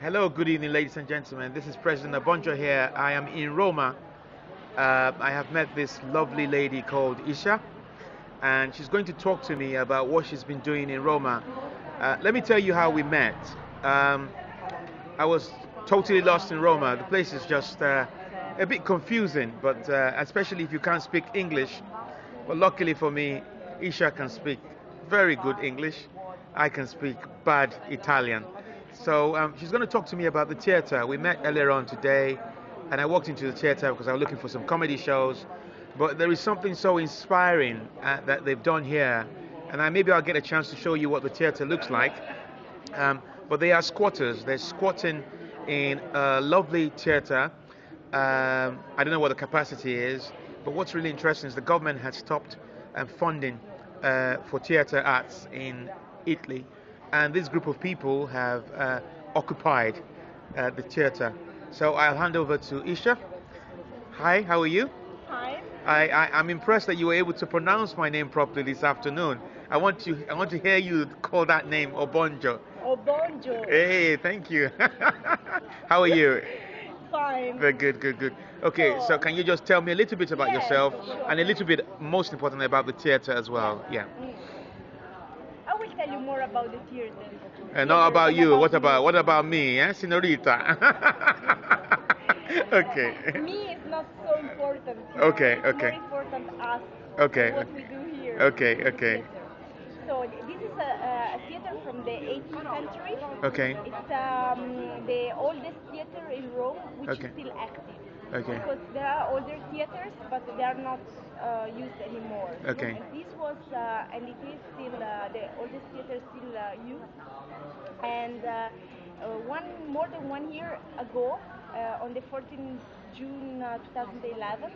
Hello, good evening, ladies and gentlemen. This is President Obonjo here. I am in Roma. I have met this lovely lady called Isha, and she's going to talk to me about what she's been doing in Roma. Let me tell you how we met. Um, I was totally lost in Roma. The place is just a bit confusing, but especially if you can't speak English. But luckily for me, Isha can speak very good English. I can speak bad Italian. So she's going to talk to me about the theater. We met earlier on today, and I walked into the theater because I was looking for some comedy shows. But there is something so inspiring that they've done here, and maybe I'll get a chance to show you what the theater looks like. But they are squatters. They're squatting in a lovely theater. I don't know what the capacity is, but what's really interesting is the government has stopped funding for theater arts in Italy, and this group of people have occupied the theater. So I'll hand over to Isha. Hi, how are you? Hi. I'm impressed that you were able to pronounce my name properly this afternoon. I want to hear you call that name Obonjo. Obonjo. Hey, thank you. How are you? Fine. Very good, good, good. Okay, so can you just tell me a little bit about Yes, yourself sure. and a little bit, most important, about the theater as well? Yeah. I will tell you more about the theater. And not about than you. me. What about me, señorita? Okay. Me is not so important. Okay, It's okay. more important us. Okay. What we do here. Okay, in the okay. theater. So this is a theater from the 18th century. Okay. It's the oldest theater in Rome, which Okay. is still active. Okay. Because there are older theaters, but they are not used anymore. Okay. And this was, and it is still the oldest theater still used. And more than 1 year ago, on the 14th June 2011,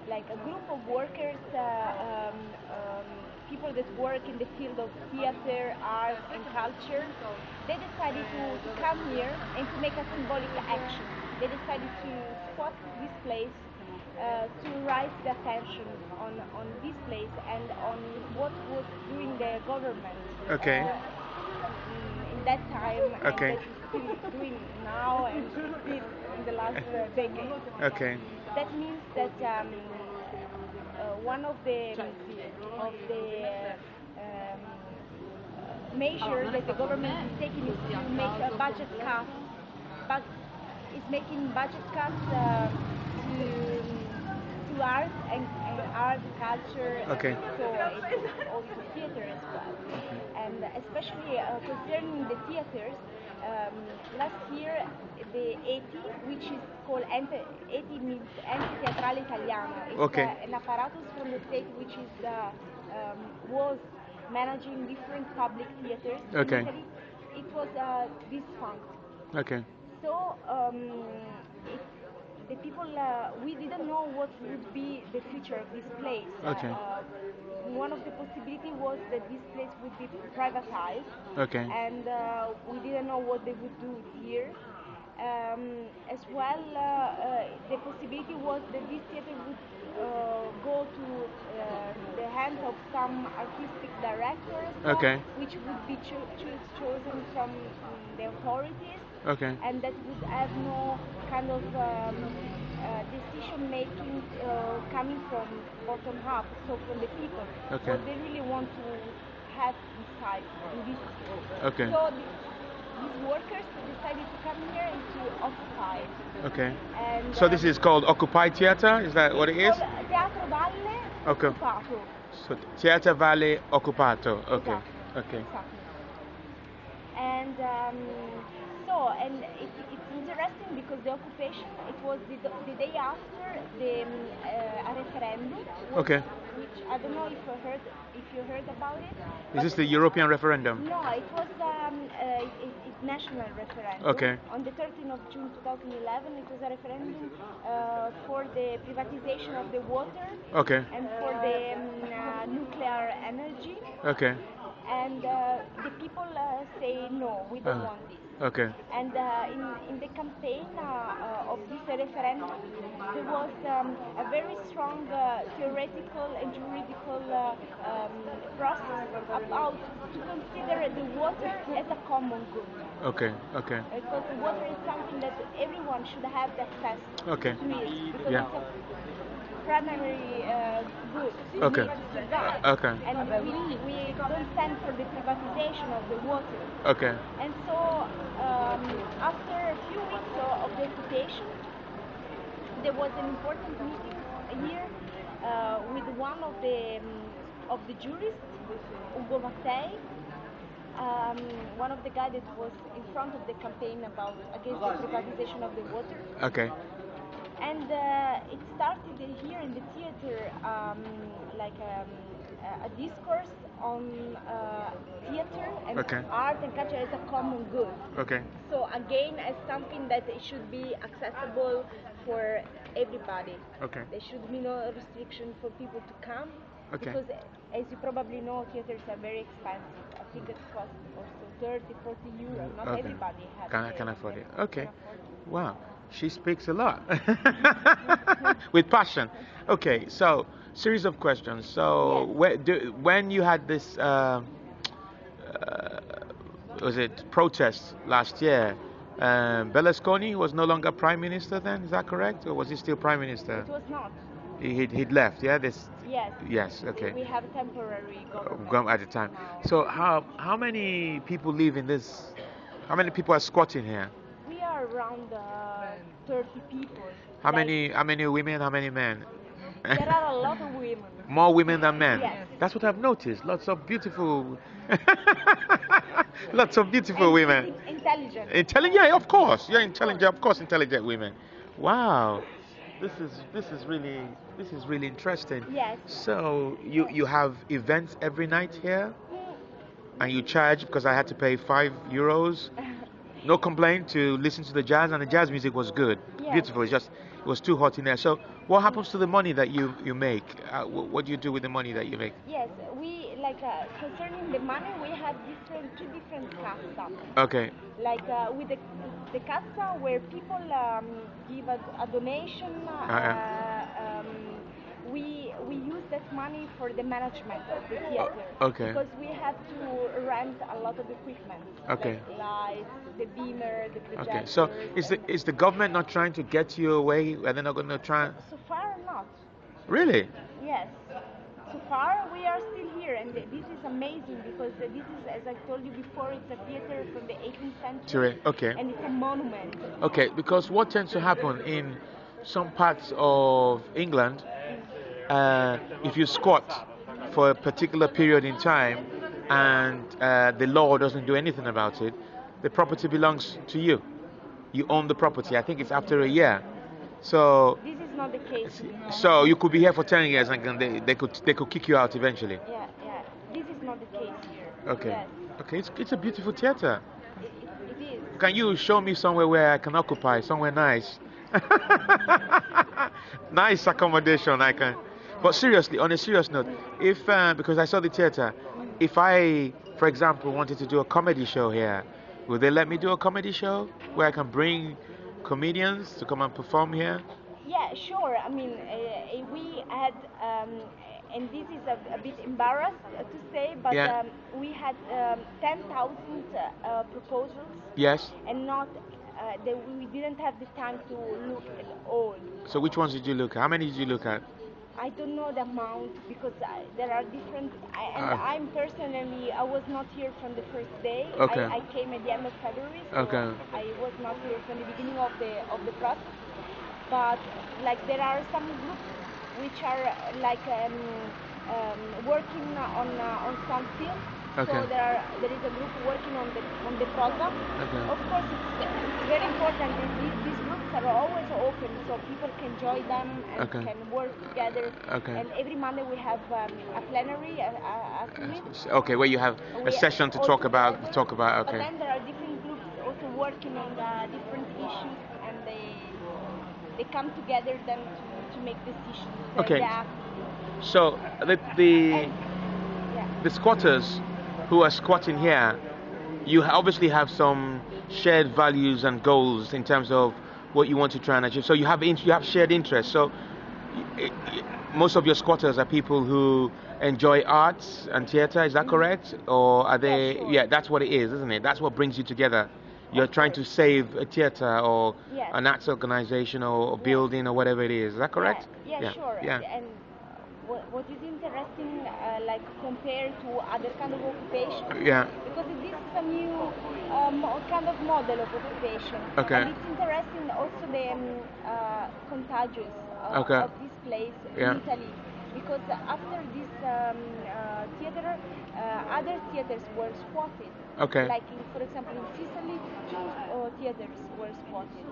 like a group of workers, people that work in the field of theater, art, and culture, they decided to come here and to make a symbolic action. They decided to spot this place to raise the attention on this place and on what was doing the government Okay. in that time Okay. and that is still doing now and still in the last decade. Okay. That means that one of the measures that the government is taking is to make a budget cut, but is making budget cuts to art and art, culture, Okay. so it's also theater as well. And especially concerning the theaters, last year the ETI, which is called ETI, means Ente Teatrale Italiano. It's Okay. An apparatus from the state which is was managing different public theaters Okay. in Italy. It was this fund. Okay. So the people, we didn't know what would be the future of this place. Okay. One of the possibilities was that this place would be privatized, Okay. and we didn't know what they would do here. As well, the possibility was that this theater would go to the hands of some artistic directors, Okay. which would be chosen from the authorities, Okay. and that would have no kind of decision making coming from bottom up, so from the people. Okay. What they really want to have inside in this. Okay. So these workers decided to come here and to occupy. Okay. And So this is called Occupied Theater? Is that what it is? Teatro Valle Okay. Occupato. So Theater Valle Occupato. Okay. Exactly. Okay. Exactly. And it's interesting because the occupation, it was the day after the a referendum, Okay. which I don't know if you heard about it. Is this the European referendum? No, it was it's national referendum. Okay. On the 13th of June 2011, it was a referendum for the privatization of the water Okay. and for the nuclear energy. Okay. And the people say no, we don't want this. Okay. And in the campaign of this referendum, there was a very strong theoretical and juridical process about to consider the water as a common good. Okay. Okay. Because water is something that everyone should have access Okay. to it, because Yeah. it's a primary good we Okay. need to survive. Okay. And we don't stand for the privatization of the water. Okay. And so after a few weeks of the occupation, there was an important meeting here with one of the jurists, Obonjo, one of the guys that was in front of the campaign about against the privatization of the water. Okay. And it started here in the theater, like a discourse on theater and Okay. art and culture as a common good. Okay. So again, as something that it should be accessible for everybody. Okay. There should be no restriction for people to come. Okay. Because, as you probably know, theaters are very expensive. I think it costs also 30, 40 euros. Not Okay. everybody has Can afford it. Okay. can afford it. Wow. She speaks a lot with passion. Okay. So, series of questions. So, Yes. when you had this, was it protest last year? Berlusconi was no longer prime minister then. Is that correct, or was he still prime minister? It was not. He'd left. Yeah. This. Yes. Yes. Okay. We have temporary government At the time. now. So how many people live in this? How many people are squatting here? We are around 30 people. How Like, many women? How many men? There are a lot of women. More women than men. Yes. That's what I've noticed. Lots of beautiful, lots of beautiful And women. Intelligent. Intelligent, yeah, of course. You're intelligent, of course, intelligent women. Wow, this is really interesting. Yes. So you have events every night here, and you charge because I had to pay €5. No complaint to listen to the jazz, and the jazz music was good, Yes. beautiful. It's just it was too hot in there. So what happens to the money that you make? What do you do with the money that you make? Yes, we like concerning the money, we have two different casta. Okay. Like with the casta where people give a donation, we use that money for the management of the theater. Okay. Because we have to rent a lot of equipment. Okay. Like lights, the beamer, the projectors. Okay. So is the government not trying to get you away? Are they not going to try? So far not. Really? Yes. So far we are still here, and this is amazing because this is, as I told you before, it's a theater from the 18th century. Okay. And it's a monument. Okay. Because what tends to happen in some parts of England, if you squat for a particular period in time and the law doesn't do anything about it, the property belongs to you. You own the property. I think it's after a year. So This is not the case. so you could be here for 10 years and they could kick you out eventually. Yeah, yeah. This is not the case here. Okay. Yes. Okay. It's a beautiful theater. It is. Can you show me somewhere where I can occupy, somewhere nice? Nice accommodation I can. But seriously, on a serious note, if because I saw the theater, if I, for example, wanted to do a comedy show here, will they let me do a comedy show where I can bring comedians to come and perform here? Yeah, sure. I mean, we had, and this is a bit embarrassed to say, but Yeah. we had 10,000 proposals, Yes. and not we didn't have the time to look at all. So which ones did you look at? How many did you look at? I don't know the amount because there are different. I'm personally, I was not here from the first day. Okay. I came at the end of February, so Okay. I was not here from the beginning of the process. But like there are some groups which are like working on some films. Okay. So there is a group working on the program. Okay. Of course, it's very important that these groups are always open, so people can join them and Okay. can work together. Okay. And every Monday we have a plenary, actually. Okay, where you have a session to talk about. But Okay. then there are different groups also working on different issues, and they come together then to make decisions. Okay. They act. So And, yeah. the squatters who are squatting here, you obviously have some shared values and goals in terms of what you want to try and achieve. So you have shared interests. So most of your squatters are people who enjoy arts and theatre. Is that correct? Or are they? Yeah, sure. Yeah, that's what it is, isn't it? That's what brings you together. You're trying to save a theater or Yes. an arts organization or building or whatever it is. Is that correct? Yeah, sure. Yeah. And what is interesting, like compared to other kind of occupation, Yeah. because this is a new kind of model of occupation. Okay. And it's interesting also the contagious Okay. of this place Yeah. in Italy, because after this theater, other theaters were spotted. Okay. Like for example in Sicily, two theaters were spotted,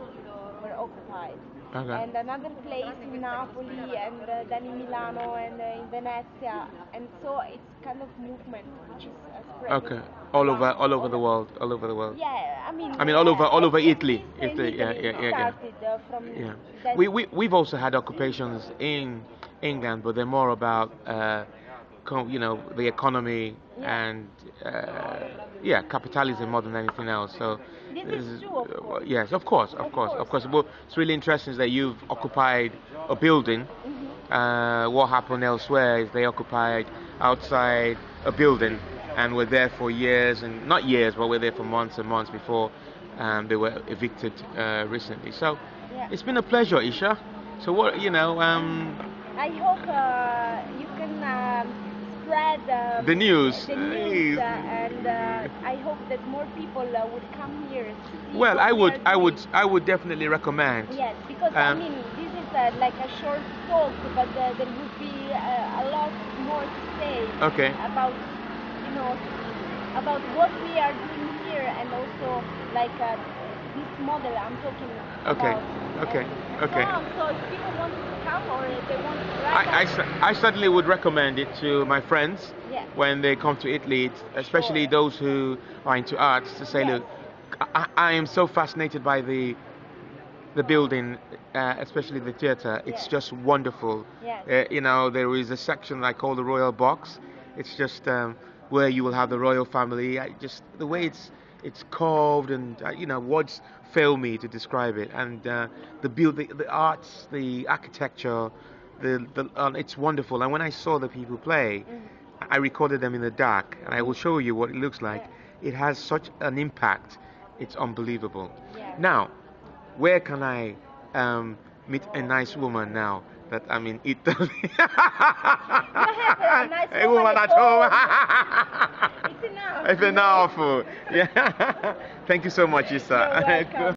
were occupied. Okay. And another place in Napoli, and then in Milano, and in Venezia, and so it's kind of movement which is spreading. Okay. All over the world. All over the world. Yeah, I mean all over at Italy. least in Italy. Yeah. Italy Yeah. it Yeah. Yeah. started from Yeah. that. We've also had occupations in England, but they're more about the economy and capitalism more than anything else. So This is true, of course. yes, of course. Well, it's really interesting that you've occupied a building. What happened elsewhere is they occupied outside a building and were there for years, and not years, but were there for months and months before they were evicted recently. So Yeah. it's been a pleasure, Isha. So what I hope you can spread the news. the news, and I hope that more people would come here. To see Well, what we are doing. I would definitely recommend. Yes, because I mean this is like a short talk, but there would be a lot more to say Okay. about about what we are doing here, and also like this model I'm talking Okay. about. Okay. And Okay. So if people want to come, or if they want to write us, I certainly would recommend it to my friends Yeah. when they come to Italy, especially Sure. those who are into arts, to say, Yes. look, I am so fascinated by the building, especially the theater. It's Yes. just wonderful. Yes. There is a section I call the Royal Box. It's just where you will have the royal family. Just the way it's carved, and words fail me to describe it. And the arts, the architecture, it's wonderful. And when I saw the people play, I recorded them in the dark, and I will show you what it looks like. It has such an impact. It's unbelievable. Yeah. Now, where can I meet a nice woman now that I'm in Italy? a nice A woman at home. It's enough. It's enough. Yeah. Thank you so much, Issa. You're welcome.